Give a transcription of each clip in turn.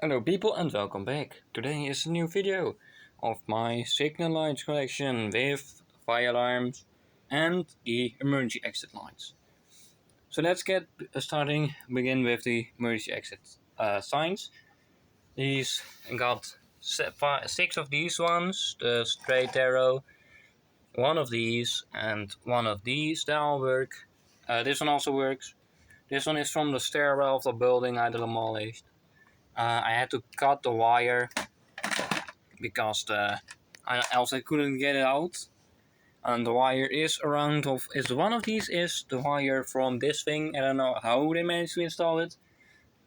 Hello people and welcome back. Today is a new video of my signal lights collection with fire alarms and the emergency exit lights. So let's get begin with the emergency exit signs. These got 6 of these ones, the straight arrow, one of these and one of these. They all work. This one also works. This one is from the stairwell of the building I demolished. I had to cut the wire because else I couldn't get it out. And the wire is one of these is the wire from this thing. I don't know how they managed to install it,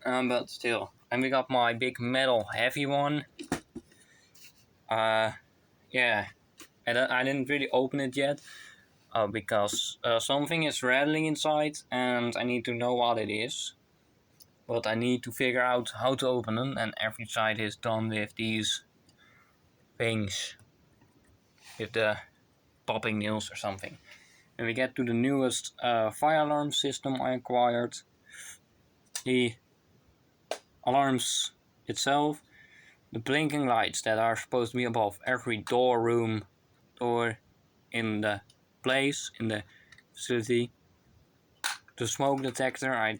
but still. And we got my big metal heavy one. Yeah, I didn't really open it yet because something is rattling inside, and I need to know what it is. But I need to figure out how to open them, and every side is done with these things, with the popping nails or something. And we get to the newest fire alarm system I acquired. The alarms itself, the blinking lights that are supposed to be above every door in the place, in the facility. The smoke detector, I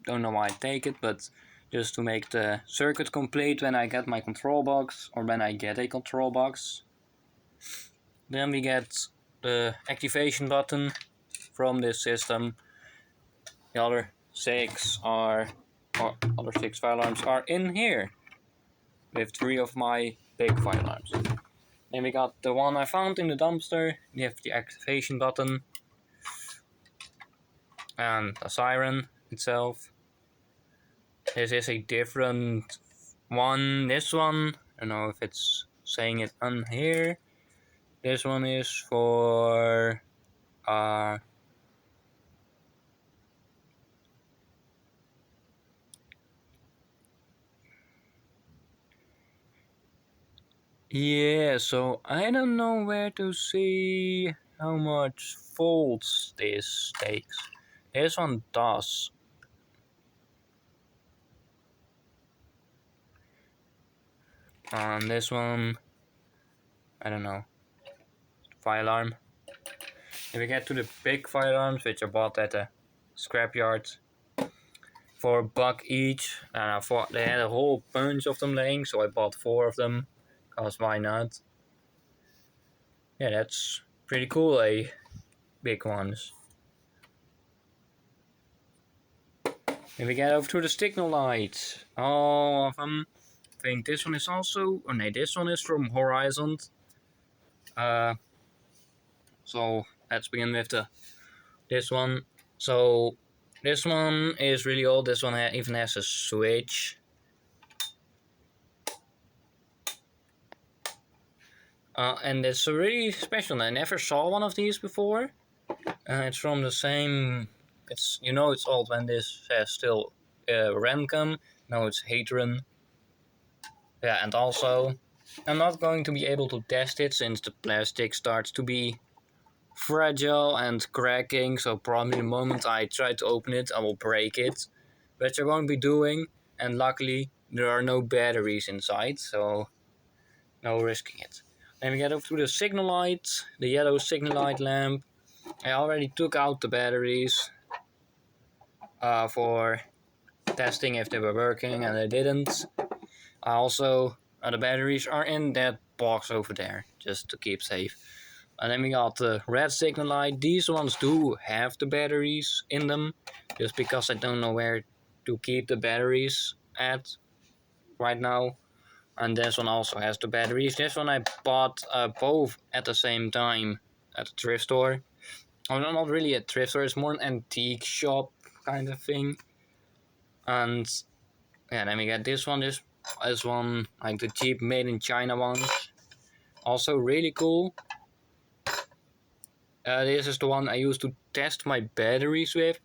don't know why I take it, but just to make the circuit complete when I get my control box, or when I get a control box. Then we get the activation button from this system. The other 6 fire alarms are in here, with 3 of my big fire alarms. Then we got the one I found in the dumpster. We have the activation button and a siren itself. This is a different one. This one, I don't know if it's saying it on here. This one is for yeah, so I don't know where to see how much volts this takes. This one does. And this one, I don't know. Fire alarm. If we get to the big fire alarms, which I bought at the scrapyard for $1 each, and they had a whole bunch of them laying, so I bought 4 of them, cause why not? Yeah, that's pretty cool, big ones. Then we get over to the signal lights. All of them. I think this one is also, oh no, this one is from Horizon. So let's begin with this one. So this one is really old. This one even has a switch. And it's really special. I never saw one of these before. It's from the same. It's it's old when this says still Remcom. Now it's Hatron. Yeah, and also I'm not going to be able to test it since the plastic starts to be fragile and cracking, so probably the moment I try to open it I will break it, which I won't be doing, and luckily there are no batteries inside, so no risking it. Then we get up to the signal light, the yellow signal light lamp. I already took out the batteries for testing if they were working, and they didn't. Also, the batteries are in that box over there, just to keep safe. And then we got the red signal light. These ones do have the batteries in them, just because I don't know where to keep the batteries at right now. And this one also has the batteries. This one I bought both at the same time at a thrift store. Oh, no, not really a thrift store, it's more an antique shop kind of thing. And yeah, then we get this one, like the cheap made in China ones. Also really cool. This is the one I use to test my batteries with,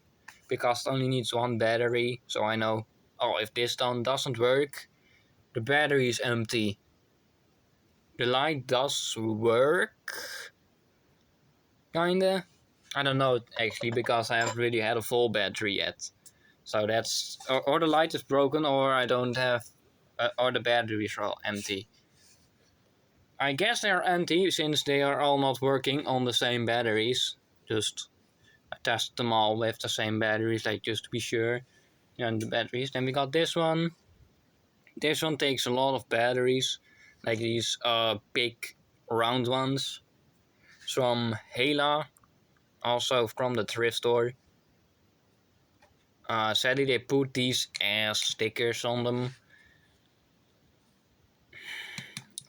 because it only needs 1 battery, so I know, oh, if this one doesn't work, the battery is empty. The light does work, kinda. I don't know actually, because I haven't really had a full battery yet. So that's, or the light is broken, or I don't have or the batteries are all empty. I guess they are empty since they are all not working on the same batteries. Just I tested them all with the same batteries, like just to be sure. And the batteries. Then we got this one. This one takes a lot of batteries, like these big round ones. It's from Hela, also from the thrift store. Sadly, they put these as stickers on them.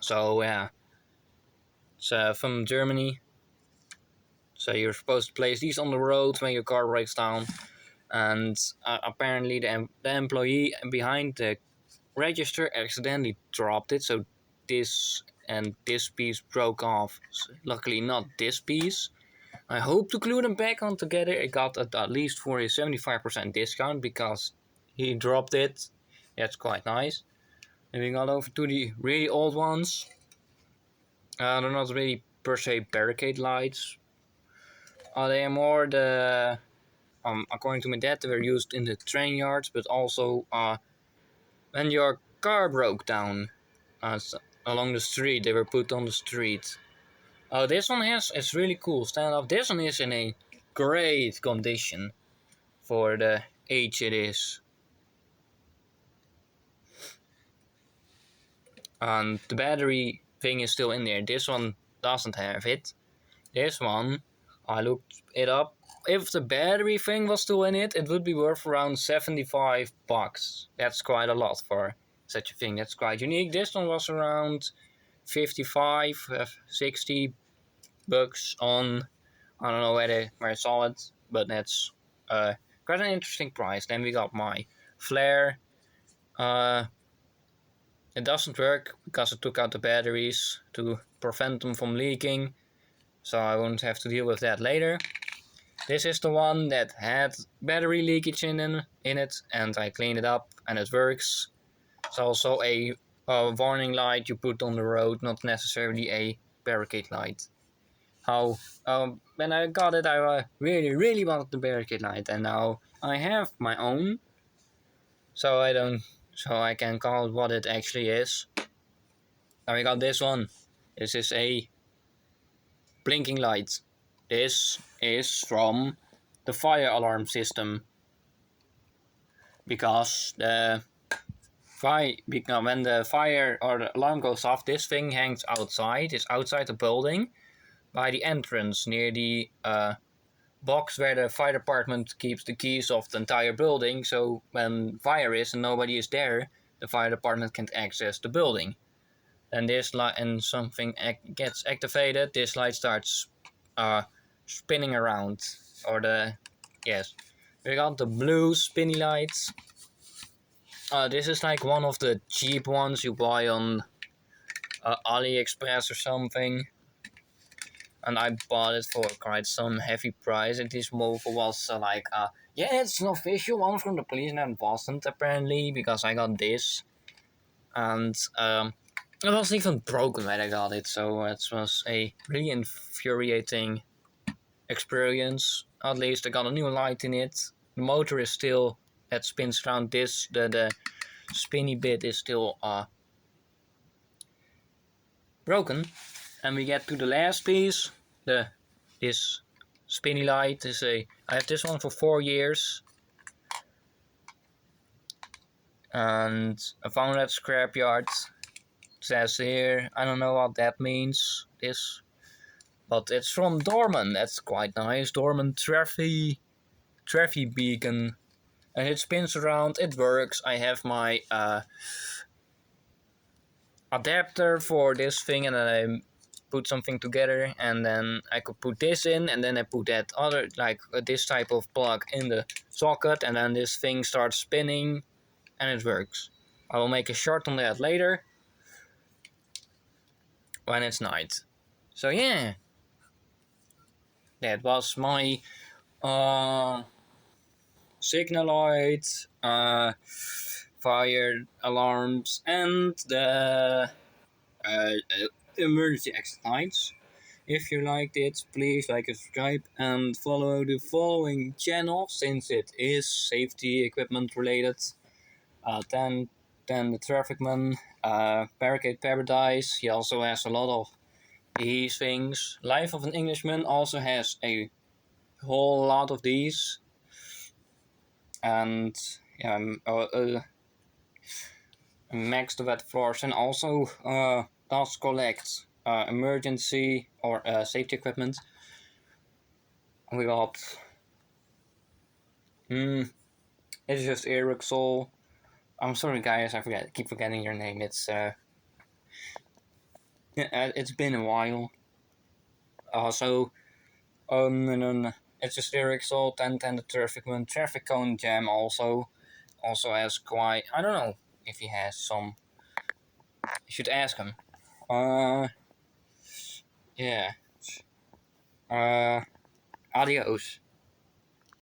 So yeah, it's from Germany. So you're supposed to place these on the road when your car breaks down. And apparently the employee behind the register accidentally dropped it, so this and this piece broke off. Luckily not this piece. I hope to glue them back on together. I got it at least for a 75% discount because he dropped it. That's quite nice. And we got over to the really old ones. They're not really per se barricade lights. They are more the according to my dad, they were used in the train yards, but also when your car broke down along the street, they were put on the street. Oh, this one is really cool. Stand up. This one is in a great condition for the age it is. And the battery thing is still in there. This one doesn't have it. This one, I looked it up. If the battery thing was still in it, it would be worth around $75. That's quite a lot for such a thing. That's quite unique. This one was around 55, 60 bucks on, I don't know where I saw it, but that's quite an interesting price. Then we got my flare. It doesn't work because I took out the batteries to prevent them from leaking, so I won't have to deal with that later. This is the one that had battery leakage in it, and I cleaned it up and it works. It's also a warning light you put on the road, not necessarily a barricade light. When I got it, I really wanted the barricade light, and now I have my own, so I can call it what it actually is. Now we got this one. This is a blinking light. This is from the fire alarm system, because when the fire or the alarm goes off, this thing hangs outside. It's outside the building by the entrance near the box where the fire department keeps the keys of the entire building. So when fire is and nobody is there, the fire department can't access the building. And this light and something gets activated. This light starts spinning around, we got the blue spinny lights. This is like one of the cheap ones you buy on AliExpress or something, and I bought it for quite some heavy price. And this mobile was it's an official one from the police, and it wasn't apparently, because I got this, and it wasn't even broken when I got it, so it was a really infuriating experience. At least I got a new light in it. The motor is still, that spins around this, the spinny bit is still broken. And we get to the last piece. This spinny light is I have this one for 4 years, and I found it at scrapyard. It says here, I don't know what that means. But it's from Dorman. That's quite nice. Dorman Traffic beacon, and it spins around. It works. I have my adapter for this thing, and then I put something together, and then I could put this in, and then I put that other, this type of plug in the socket, and then this thing starts spinning, and it works. I will make a short on that later when it's night. So yeah, that was my signal lights, fire alarms, and the emergency exit lights. If you liked it, please like and subscribe, and follow the following channel since it is safety equipment related. Then Then the Trafficman, Barricade Paradise. He also has a lot of these things. Life of an Englishman also has a whole lot of these. And Max the Wet Floors, and also does collect emergency or safety equipment. We got it's just Ericssol. I'm sorry guys, keep forgetting your name. It's it's been a while. So and then it's just Ericssol, 1010 the Trafficman, Traffic Cone Jam also has quite, I don't know if he has some. You should ask him. Yeah. Adios.